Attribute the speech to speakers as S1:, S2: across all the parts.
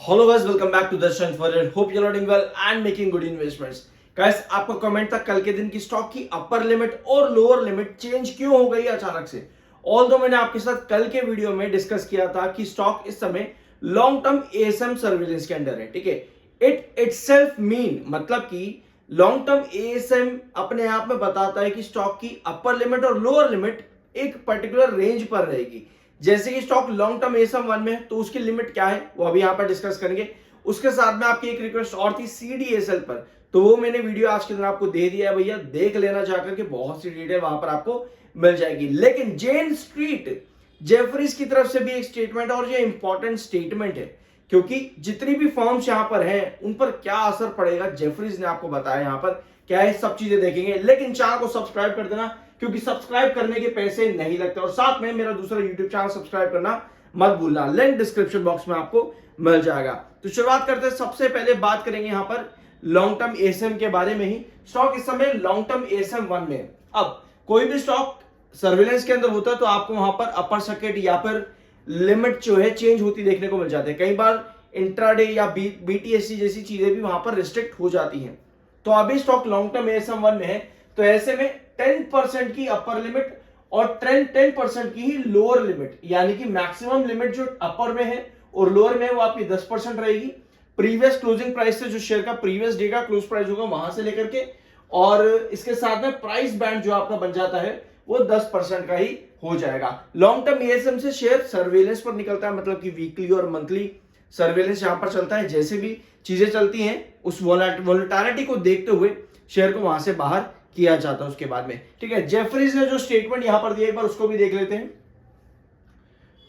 S1: Hello guys, welcome back to Darshan forward. Hope you are doing well and making good investments. Guys, आपको comment था कल के दिन की स्टॉक की अपर लिमिट और लोअर लिमिट चेंज क्यों हो गई अचानक से। ऑल्दो मैंने आपके साथ कल के वीडियो में डिस्कस किया था कि स्टॉक इस समय लॉन्ग टर्म एएसएम सर्विलेंस के अंडर है। ठीक है, इट इटसेल्फ मीन मतलब कि लॉन्ग टर्म एएसएम अपने आप में बताता है कि स्टॉक की अपर लिमिट और लोअर लिमिट एक पर्टिकुलर रेंज पर रहेगी। जैसे कि स्टॉक लॉन्ग टर्म एसम 1 में है तो उसकी लिमिट क्या है वो अभी यहां पर डिस्कस करेंगे। उसके साथ में आपकी एक रिक्वेस्ट और थी सीडीएसएल पर, तो वो मैंने वीडियो आज के दिन आपको दे दिया है, भैया देख लेना जाकर के, बहुत सी डिटेल वहां पर आपको मिल जाएगी। लेकिन जेन स्ट्रीट जेफरीज की तरफ से भी एक स्टेटमेंट, और ये इंपॉर्टेंट स्टेटमेंट है क्योंकि जितनी भी फर्म्स यहां पर हैं उन पर क्या असर पड़ेगा जेफरीज ने आपको बताया यहां पर क्या है, सब चीजें देखेंगे। लेकिन चैनल को सब्सक्राइब कर देना क्योंकि सब्सक्राइब करने के पैसे नहीं लगते, और साथ में मेरा दूसरा यूट्यूब चैनल सब्सक्राइब करना मत भूलना, लिंक डिस्क्रिप्शन बॉक्स में आपको मिल जाएगा। तो शुरुआत करते हैं, सबसे पहले बात करेंगे यहां पर लॉन्ग टर्म एसएम के बारे में ही। स्टॉक इस समय लॉन्ग टर्म एसएम 1 में। अब कोई भी स्टॉक सर्विलेंस के अंदर होता है तो आपको वहां पर अपर सर्किट या फिर लिमिट जो है चेंज होती देखने को मिल जाती है। कई बार इंट्राडे या बीटीएससी जैसी चीजें भी वहां पर रिस्ट्रिक्ट हो जाती हैं। तो अभी स्टॉक लॉन्ग टर्म एसएम 1 में है, तो ऐसे में 10% की अपर लिमिट और 10% की ही लोअर लिमिट, यानी कि मैक्सिमम लिमिट जो अपर में है और लोअर में है वो आपकी 10% रहेगी। प्रीवियस क्लोजिंग प्राइस से जो शेयर का प्रीवियस डे का क्लोज प्राइस होगा वहां से लेकर के, और इसके साथ में प्राइस बैंड जो आपका बन जाता है वो 10% का ही हो जाएगा। लॉन्ग टर्म एएसएम से शेयर सर्वेलेंस पर निकलता है, मतलब कि वीकली और मंथली सर्वेलेंस यहां पर चलता है। जैसे भी चीजें चलती हैं उस वोलेटिलिटी को देखते हुए शेयर को वहां से बाहर किया जाता है उसके बाद में। ठीक है, जेफरीज ने जो स्टेटमेंट यहां पर दिया एक बार उसको भी देख लेते हैं।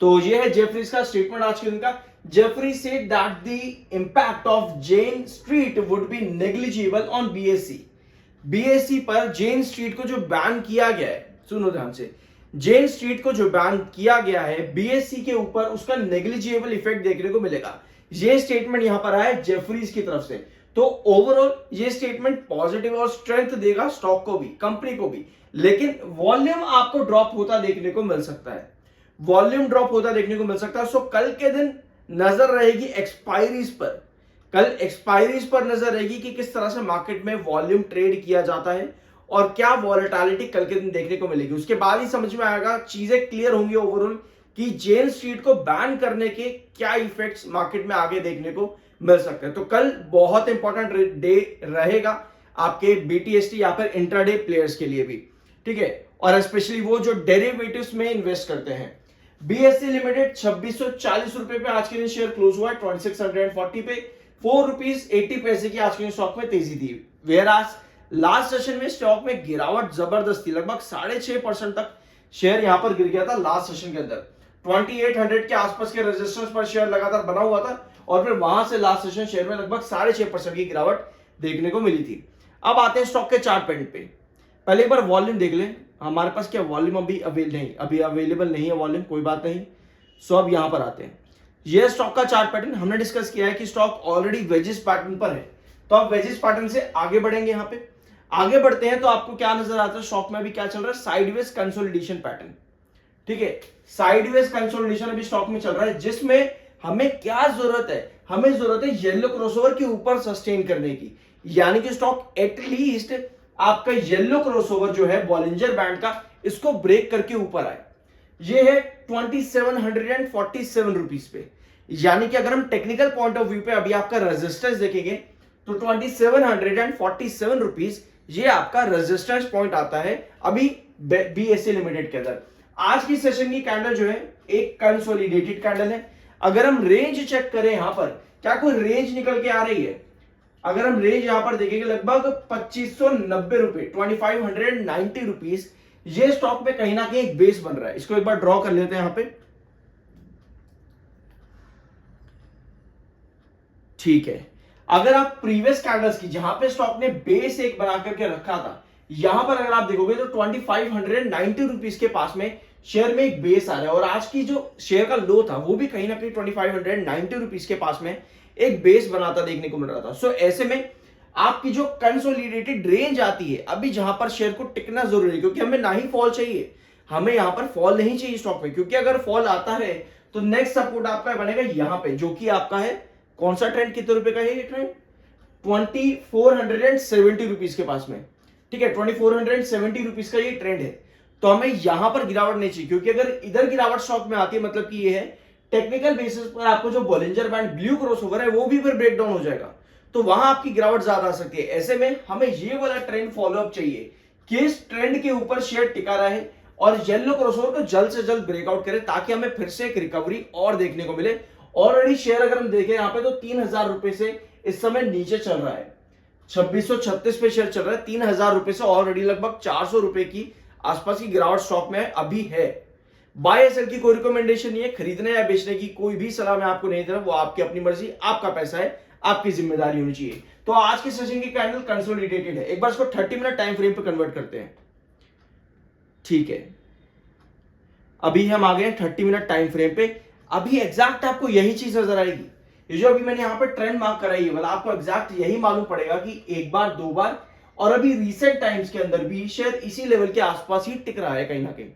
S1: तो ये है जेफरीज का स्टेटमेंट आज के दिन का। Jefferies said that the impact of Jane Street would be negligible on BSE. BSE पर जेन स्ट्रीट को जो बैन किया गया है, सुनो ध्यान से, जेन स्ट्रीट को जो बैन किया गया है बीएससी के ऊपर उसका नेग्लिजिबल इफेक्ट देखने को मिलेगा। ये स्टेटमेंट यहां पर आया जेफरीज की तरफ से। तो ओवरऑल ये स्टेटमेंट पॉजिटिव और स्ट्रेंथ देगा स्टॉक को भी, कंपनी को भी। लेकिन वॉल्यूम आपको ड्रॉप होता देखने को मिल सकता है, वॉल्यूम ड्रॉप होता देखने को मिल सकता है। सो कल के दिन नजर रहेगी एक्सपायरीज पर, कल एक्सपायरीज पर नजर रहेगी कि किस तरह से मार्केट में वॉल्यूम ट्रेड किया जाता है और क्या वॉलेटिलिटी कल के दिन देखने को मिलेगी। उसके बाद ही समझ में आएगा, चीजें क्लियर होंगी ओवरऑल कि जेन स्ट्रीट को बैन करने के क्या इफेक्ट्स मार्केट में आगे देखने को मिल सकते हैं। तो कल बहुत इंपॉर्टेंट डे रहेगा आपके बीटीएसटी या फिर इंट्राडे प्लेयर्स के लिए भी। ठीक है, और स्पेशली वो जो डेरिवेटिव्स में इन्वेस्ट करते हैं। बीएससी लिमिटेड 2640 रुपए पे आज के दिन शेयर क्लोज हुआ है, 2640 पे 4 रुपीज 80 पैसे की आज के दिन स्टॉक में तेजी थी। वेयर आज लास्ट सेशन में स्टॉक में गिरावट जबरदस्त थी, लगभग 6.5% तक शेयर यहां पर गिर गया था लास्ट सेशन के अंदर। 2800 के आसपास के रेजिस्टेंस पर शेयर लगातार बना हुआ था और फिर वहां से लास्ट सेशन शेयर में लगभग 6.5% की गिरावट देखने को मिली थी। अब आते हैं स्टॉक के चार्ट पैटर्न पे। पहले एक बार वॉल्यूम देख लें, हमारे पास क्या वॉल्यूम अभी अवेलेबल नहीं है वॉल्यूम, कोई बात नहीं। सो अब यहां पर आते हैं, यह स्टॉक का चार्ट पैटर्न हमने डिस्कस किया है कि स्टॉक ऑलरेडी वेजिस पैटर्न पर है। तो अब वेजिस पैटर्न से आगे बढ़ेंगे, यहां पे आगे बढ़ते हैं तो आपको क्या नजर आता है, स्टॉक में अभी क्या चल रहा है, साइडवेज कंसोलिडेशन पैटर्न। ठीक है, साइडवेज कंसोलिडेशन अभी स्टॉक में चल रहा है, जिसमें हमें क्या जरूरत है, हमें जरूरत है येलो क्रॉसओवर के ऊपर सस्टेन करने की, यानी कि स्टॉक एटलीस्ट आपका येलो क्रॉसओवर जो है बॉलिंजर बैंड का, इसको ब्रेक करके ऊपर आए। ये है 2747 रुपीज पे, यानी कि अगर हम टेक्निकल पॉइंट ऑफ व्यू पे अभी आपका रेजिस्टेंस देखेंगे तो 2747 रुपीज ये आपका रेजिस्टेंस पॉइंट आता है अभी बीएससी लिमिटेड के अंदर। आज की सेशन की कैंडल जो है एक कंसोलिडेटेड कैंडल है। अगर हम रेंज चेक करें यहां पर, क्या कोई रेंज निकल के आ रही है? अगर हम रेंज यहां पर देखेंगे लगभग 2590 रुपए, 2590 रुपीज, ये स्टॉक में कहीं ना कहीं एक बेस बन रहा है। इसको एक बार ड्रॉ कर लेते हैं यहां पे। ठीक है, अगर आप प्रीवियस कैंडल्स की, जहां पे स्टॉक ने बेस एक बना करके रखा था, यहां पर अगर आप देखोगे तो 2590 रुपीज के पास में शेयर में एक बेस आ रहा है, और आज की जो शेयर का लो था वो भी कहीं ना कहीं 2590 रुपीज के पास में एक बेस बनाता देखने को मिल रहा था। सो ऐसे में आपकी जो कंसोलिडेटेड रेंज आती है अभी, जहां पर शेयर को टिकना जरूरी है, क्योंकि हमें ना ही फॉल चाहिए, हमें यहां पर फॉल नहीं चाहिए स्टॉक में, क्योंकि अगर फॉल आता है तो नेक्स्ट सपोर्ट आपका बनेगा यहां पे, जो कि आपका है कौन सा ट्रेंड, कितने रुपए का है ये ट्रेंड, 2470 रुपीज के पास में, ठीक है, 2470 रुपीज का ये ट्रेंड है। तो हमें यहां पर गिरावट नहीं चाहिए, क्योंकि अगर इधर गिरावट स्टॉक में आती है मतलब कि ये है टेक्निकल बेसिस पर आपको जो बॉलिंजर बैंड ब्लू क्रॉसओवर है वो भी फिर ब्रेक डाउन हो जाएगा, तो वहां आपकी गिरावट ज्यादा आ सकती है। ऐसे में हमें ये वाला ट्रेंड फॉलोअप चाहिए कि इस ट्रेंड के ऊपर शेयर टिका रहे और येलो क्रॉसओवर को जल्द से जल्द ब्रेकआउट करे, ताकि हमें फिर से एक रिकवरी और देखने को मिले। ऑलरेडी शेयर अगर हम देखें यहाँ पे तो 3000 रुपए से इस समय नीचे चल रहा है, 2636 पे शेयर चल रहा है, 3000 रुपए से ऑलरेडी लगभग 400 रुपए की आसपास की गिरावट स्टॉक में अभी है। बाय या सेल की कोई रिकमेंडेशन नहीं है, खरीदने या बेचने की कोई भी सलाह मैं आपको नहीं दे रहा, वो आपकी अपनी मर्जी, आपका पैसा है, आपकी जिम्मेदारी होनी चाहिए। तो आज के सेशन की कैंडल कंसोलिडेटेड है, एक बार इसको 30 मिनट टाइम फ्रेम पे कन्वर्ट करते हैं, ठीक है। अभी हम आ गए 30 मिनट टाइम फ्रेम पे, अभी एग्जैक्ट आपको यही चीज नजर आएगी, ये जो अभी मैंने यहां पे ट्रेंड मार्क कराई है वाला, आपको एग्जैक्ट यही मालूम पड़ेगा कि एक बार, दो बार, और अभी रिसेंट टाइम्स के अंदर भी शेयर इसी लेवल के आसपास ही टिक रहा है कहीं ना कहीं।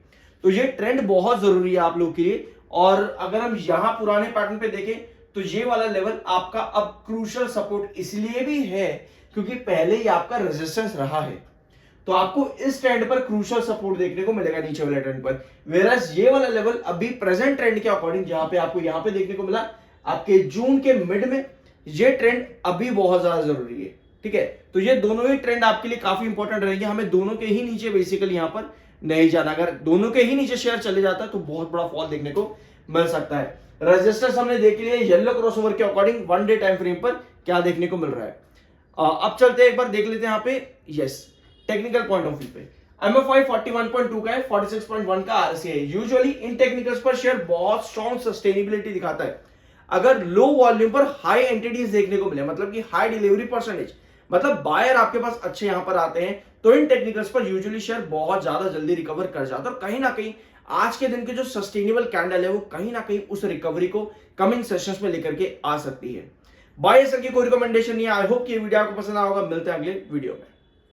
S1: तो ये ट्रेंड बहुत जरूरी है आप लोग के लिए। और अगर हम यहां पुराने पैटर्न पे देखें तो ये वाला लेवल आपका अब क्रूशियल सपोर्ट इसलिए भी है क्योंकि पहले ही आपका रेजिस्टेंस रहा है, तो आपको इस ट्रेंड पर क्रूशियल सपोर्ट देखने को मिलेगा नीचे वाले ट्रेंड पर। वेरस ये वाला लेवल अभी प्रेजेंट ट्रेंड के अकॉर्डिंग जहां पे आपको यहां पे देखने को मिला आपके जून के मिड में, ये ट्रेंड अभी बहुत ज्यादा जरूरी है, ठीक है। तो ये दोनों ही ट्रेंड आपके लिए काफी इंपॉर्टेंट रहेंगे, हमें दोनों के ही नीचे बेसिकली यहां पर नहीं जाना। अगर दोनों के ही नीचे शेयर चले जाता है तो बहुत बड़ा फॉल देखने को मिल सकता है। रेजिस्टेंस हमने देख लिया, येलो क्रॉसओवर के according one day time frame पर क्या देखने को मिल रहा है। अब चलते हैं एक बार देख लेते हैं यहाँ पे, yes, technical point of view पे MFI 41.2 का है, 46.1 का RSI है। यूजुअली इन टेक्निकल्स पर शेयर बहुत स्ट्रॉन्ग सस्टेनेबिलिटी दिखाता है। अगर लो वॉल्यूम पर हाई एंटिटीज देखने को मिले, मतलब कि हाई डिलीवरी परसेंटेज, मतलब बायर आपके पास अच्छे यहां पर आते हैं, तो इन टेक्निकल्स पर यूजुअली शेयर बहुत ज्यादा जल्दी रिकवर कर जाता है। और कहीं ना कहीं आज के दिन के जो सस्टेनेबल कैंडल है वो कहीं ना कहीं उस रिकवरी को कमिंग सेशंस में लेकर के आ सकती है। बाय सेल की कोई रिकमेंडेशन नहीं है। आई होप कि ये वीडियो आपको पसंद आया होगा। मिलते हैं अगले वीडियो में।